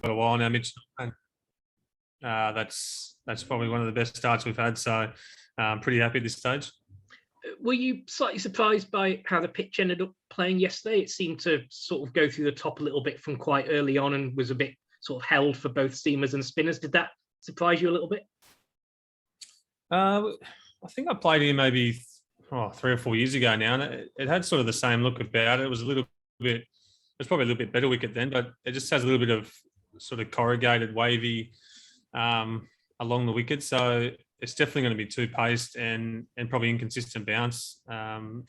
a while now, Mitchell. And that's probably one of the best starts we've had. So I'm pretty happy at this stage. Were you slightly surprised by how the pitch ended up playing yesterday? It seemed to sort of go through the top a little bit from quite early on and was a bit sort of held for both seamers and spinners. Did that surprise you a little bit? I think I played here maybe 3 or 4 years ago now, and it had sort of the same look about it. It was probably a little bit better wicket then, but it just has a little bit of sort of corrugated, wavy along the wicket. So it's definitely going to be two-paced and probably inconsistent bounce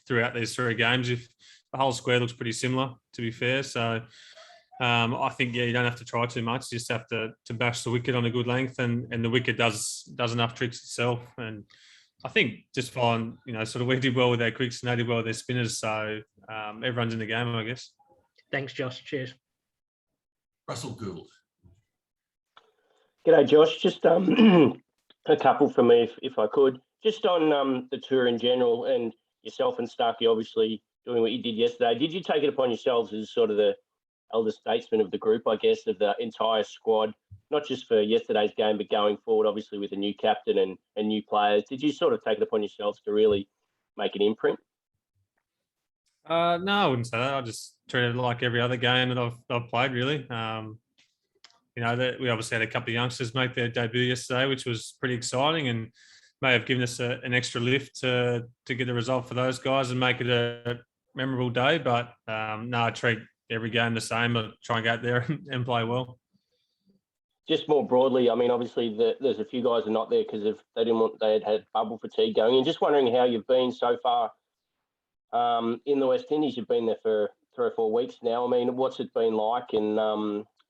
throughout these 3 games. If the whole square looks pretty similar, to be fair. So I think, you don't have to try too much. You just have to bash the wicket on a good length, and the wicket does enough tricks itself. And I think just fine, sort of we did well with our quicks and they did well with their spinners. So everyone's in the game, I guess. Thanks, Josh. Cheers. Russell Gould. G'day, Josh. Just a couple for me, if I could. Just on the tour in general, and yourself and Starkey obviously doing what you did yesterday. Did you take it upon yourselves as sort of the elder statesman of the group, I guess, of the entire squad, not just for yesterday's game, but going forward, obviously with a new captain and new players? Did you sort of take it upon yourselves to really make an imprint? No, I wouldn't say that. I just treated it like every other game that I've played, really. We obviously had a couple of youngsters make their debut yesterday, which was pretty exciting and may have given us an extra lift to get the result for those guys and make it a memorable day. But no, I treat every game the same. I try and go out there and play well. Just more broadly, I mean, obviously there's a few guys are not there because they had bubble fatigue going. And just wondering how you've been so far in the West Indies. You've been there for 3 or 4 weeks now. I mean, what's it been like? And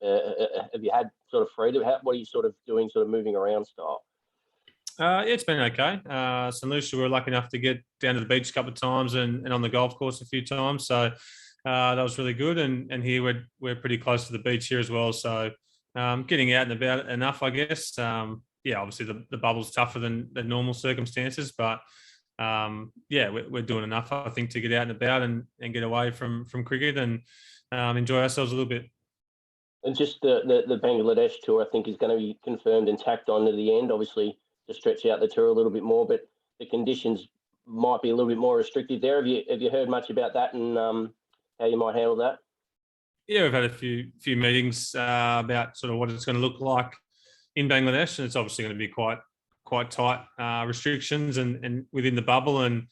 have you had sort of freedom? What are you sort of doing, sort of moving around style? Yeah, it's been okay. St. Lucia, we were lucky enough to get down to the beach a couple of times and on the golf course a few times. So that was really good. And here we're pretty close to the beach here as well. So getting out and about enough, I guess. Obviously the bubble's tougher than normal circumstances, but we're doing enough, I think, to get out and about and get away from cricket and enjoy ourselves a little bit. And just the Bangladesh tour, I think, is going to be confirmed and tacked on to the end, obviously, to stretch out the tour a little bit more, but the conditions might be a little bit more restricted there. Have you heard much about that and how you might handle that? Yeah, we've had a few meetings about sort of what it's going to look like in Bangladesh, and it's obviously going to be quite tight restrictions and within the bubble. And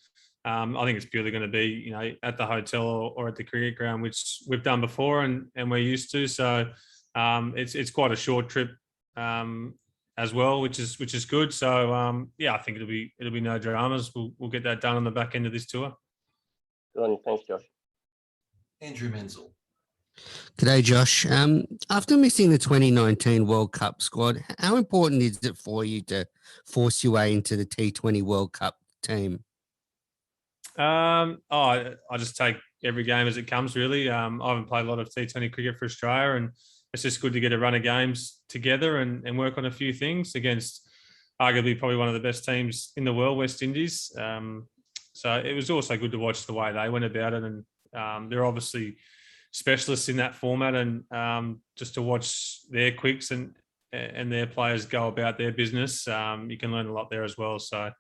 I think it's purely going to be, at the hotel or at the cricket ground, which we've done before and we're used to. So it's quite a short trip as well, which is good. So I think it'll be no dramas. We'll get that done on the back end of this tour. Good on you. Thanks, Josh. Andrew Menzel. G'day, Josh. After missing the 2019 World Cup squad, how important is it for you to force your way into the T20 World Cup team? I just take every game as it comes, really. I haven't played a lot of T20 cricket for Australia, and it's just good to get a run of games together and work on a few things against arguably probably one of the best teams in the world, West Indies. So it was also good to watch the way they went about it, and they're obviously specialists in that format, and just to watch their quicks and their players go about their business, you can learn a lot there as well. So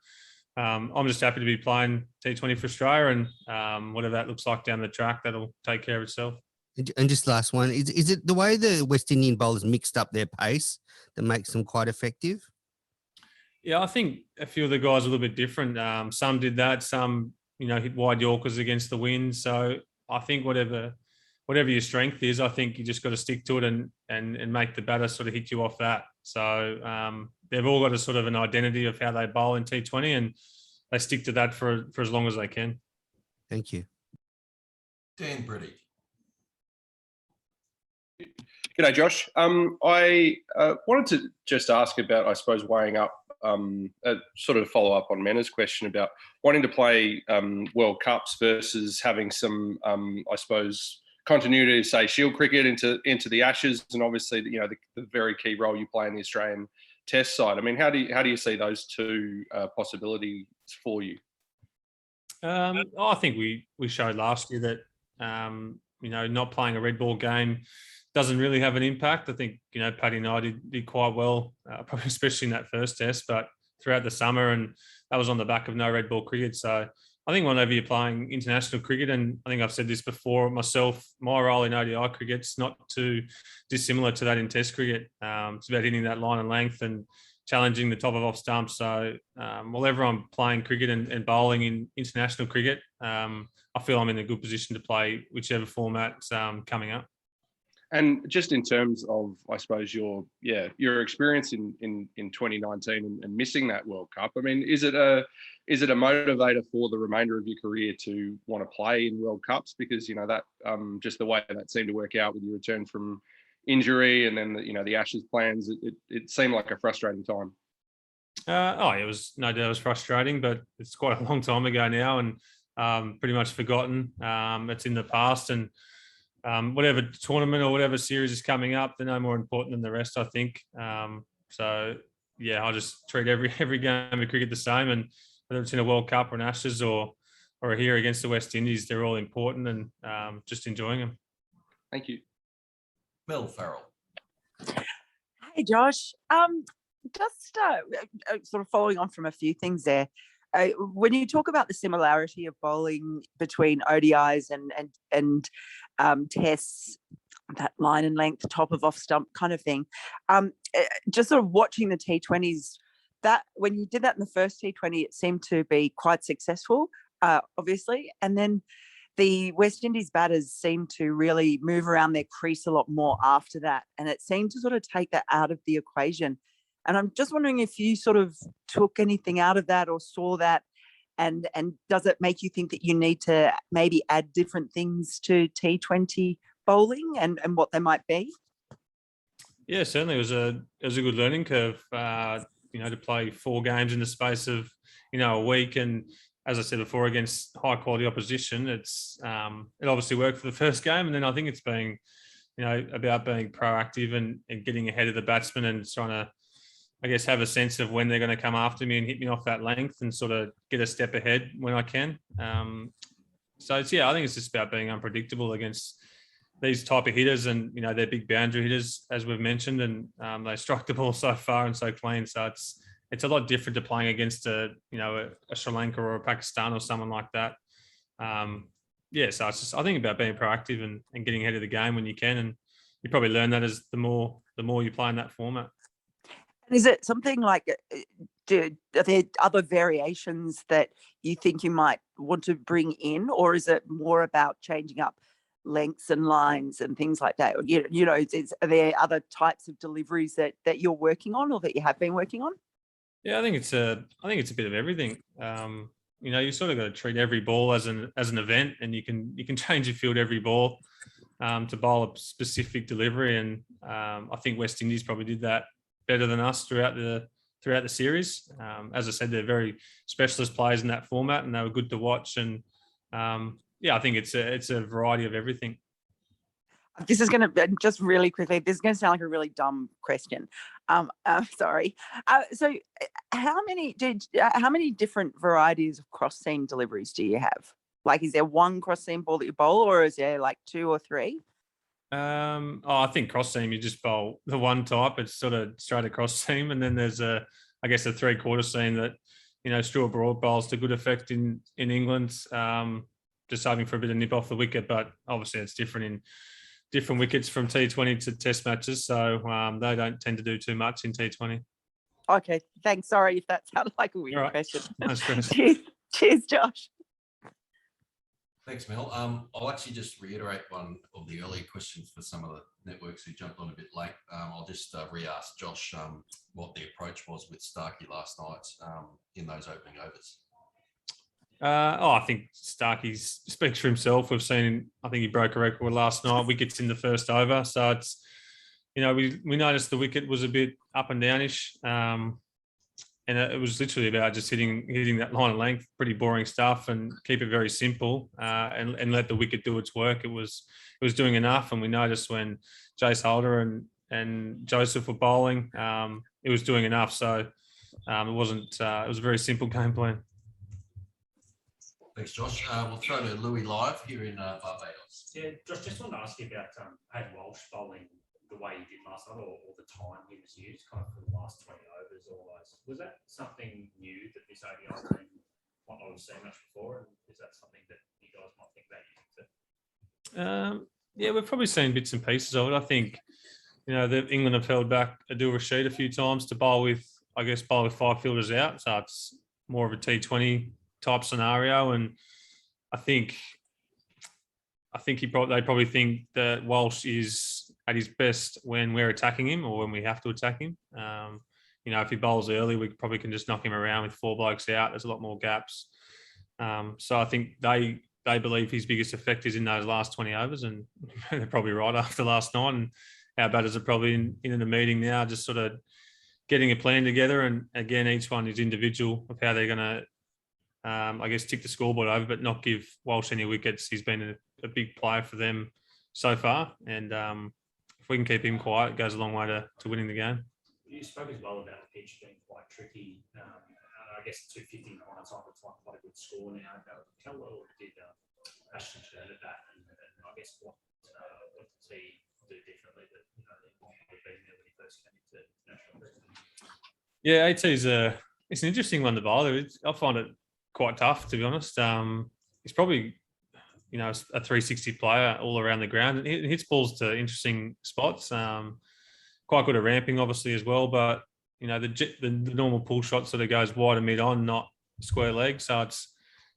I'm just happy to be playing T20 for Australia, and whatever that looks like down the track, that'll take care of itself. And just last one, is it the way the West Indian bowlers mixed up their pace that makes them quite effective? Yeah, I think a few of the guys are a little bit different. Some did that, some hit wide Yorkers against the wind. So I think whatever your strength is, I think you just got to stick to it and make the batter sort of hit you off that. So they've all got a sort of an identity of how they bowl in T20, and they stick to that for as long as they can. Thank you. Dan Briddy. G'day, Josh. I wanted to just ask about, I suppose, weighing up, sort of follow up on Mena's question about wanting to play World Cups versus having some, I suppose, continuity to, say, Shield cricket into the Ashes, and obviously, the very key role you play in the Australian Test side. I mean, how do you see those two possibilities for you? I think we showed last year that not playing a red ball game doesn't really have an impact. I think, Paddy and I did quite well, probably especially in that first test, but throughout the summer, and that was on the back of no red ball cricket. So I think whenever you're playing international cricket, and I think I've said this before myself, my role in ODI cricket's not too dissimilar to that in Test cricket. It's about hitting that line and length and challenging the top of off stump. So whenever I'm playing cricket and bowling in international cricket, I feel I'm in a good position to play whichever format's coming up. And just in terms of, I suppose, your experience in 2019 and missing that World Cup, I mean, is it a motivator for the remainder of your career to want to play in World Cups? Because, that just the way that seemed to work out with your return from injury and then, the Ashes plans, it seemed like a frustrating time. It was, no doubt it was frustrating, but it's quite a long time ago now and pretty much forgotten. It's in the past, and whatever tournament or whatever series is coming up, they're no more important than the rest, I think. So yeah, I just treat every game of cricket the same, and whether it's in a World Cup or an Ashes or here against the West Indies, they're all important, and just enjoying them. Thank you. Mel Farrell. Hey, Josh. Just sort of following on from a few things there. When you talk about the similarity of bowling between ODIs and tests, that line and length, top of off stump kind of thing, just sort of watching the T20s, that when you did that in the first T20, it seemed to be quite successful, obviously. And then the West Indies batters seemed to really move around their crease a lot more after that. And it seemed to sort of take that out of the equation. And I'm just wondering if you sort of took anything out of that or saw that, and does it make you think that you need to maybe add different things to T20 bowling and what they might be? Yeah, certainly it was a good learning curve, to play 4 games in the space of, a week. And as I said before, against high quality opposition, it obviously worked for the first game. And then I think it's being, about being proactive and getting ahead of the batsman and trying to, I guess, have a sense of when they're going to come after me and hit me off that length and sort of get a step ahead when I can. So I think it's just about being unpredictable against these type of hitters, and, they're big boundary hitters, as we've mentioned, and they strike the ball so far and so clean. So it's a lot different to playing against a Sri Lanka or a Pakistan or someone like that. So it's just, I think, about being proactive and getting ahead of the game when you can. And you probably learn that as the more you play in that format. Is it something like, are there other variations that you think you might want to bring in, or is it more about changing up lengths and lines and things like that? Are there other types of deliveries that you're working on or that you have been working on? Yeah, I think it's a bit of everything. You sort of got to treat every ball as an event, and you can change your field every ball to bowl a specific delivery. And I think West Indies probably did that better than us throughout the series. As I said, they're very specialist players in that format, and they were good to watch. And I think it's a variety of everything. This is going to, just really quickly, this is going to sound like a really dumb question. Sorry. So how many different varieties of cross seam deliveries do you have? Like, is there one cross seam ball that you bowl, or is there like 2 or 3? I think cross seam, you just bowl the one type. It's sort of straight across seam, and then there's a 3/4 seam that Stuart Broad bowls to good effect in England, just hoping for a bit of nip off the wicket. But obviously, it's different in different wickets from T20 to Test matches, so they don't tend to do too much in T20. Okay, thanks. Sorry if that sounded like a weird question. That's Cheers, Josh. Thanks, Mel. I'll actually just reiterate one of the earlier questions for some of the networks who jumped on a bit late. I'll just re-ask Josh what the approach was with Starkey last night in those opening overs. I think Starkey speaks for himself. We've seen, I think he broke a record last night, wickets in the first over. So it's, we noticed the wicket was a bit up and downish. And it was literally about just hitting that line of length, pretty boring stuff, and keep it very simple and let the wicket do its work. It was doing enough, and we noticed when Jace Holder and Joseph were bowling, it was doing enough. So it was a very simple game plan. Thanks, Josh. We'll throw to Louis live here in Barbados. Yeah, just wanted to ask you about Hayden Walsh bowling the way he did last night, or the time he was used, kind of for the last 20 overs almost. Was that something new that this ODI team might not have seen much before? And is that something that you guys might think about using too? Yeah, we've probably seen bits and pieces of it. I think, England have held back Adil Rashid a few times to bowl with five fielders out. So it's more of a T20 type scenario. And I think they probably think that Walsh is at his best when we're attacking him or when we have to attack him. If he bowls early, we probably can just knock him around with 4 blokes out. There's a lot more gaps. So I think they believe his biggest effect is in those last 20 overs, and they're probably right after last night. And our batters are probably in a meeting now, just sort of getting a plan together. And again, each one is individual of how they're going to, tick the scoreboard over, but not give Walsh any wickets. He's been a big player for them so far. And if we can keep him quiet, it goes a long way to winning the game. You spoke as well about the pitch being quite tricky. I guess 250 in hindsight looks like quite a good score now. How well did Ashton turn at that? And I guess what does he do differently that they might have been there when he first came into national cricket? Yeah, it's an interesting one to bowl. I find it quite tough, to be honest. He's probably a 360 player all around the ground. He hits balls to interesting spots. Quite good at ramping, obviously, as well. But the normal pull shot sort of goes wide and mid on, not square leg. So it's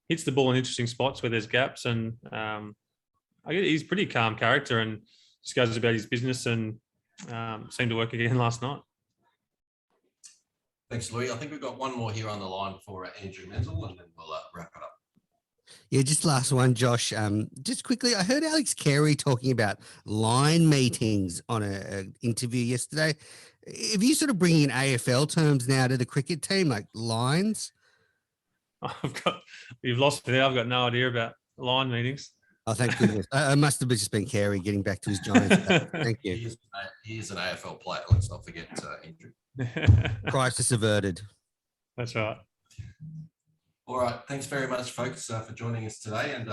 hits the ball in interesting spots where there's gaps. And he's a pretty calm character and just goes about his business, and seemed to work again last night. Thanks, Louis. I think we've got one more here on the line for Andrew Menzel, and then we'll wrap it up. Yeah, just last one, Josh. Just quickly, I heard Alex Carey talking about line meetings on an interview yesterday. Have you sort of bringing in AFL terms now to the cricket team, like lines? You've lost me there. I've got no idea about line meetings. Oh, thank goodness. I must have just been Carey getting back to his Giants. Thank you. He is an AFL player. Let's not forget Andrew. Crisis averted. That's right. All right. Thanks very much, folks, for joining us today. And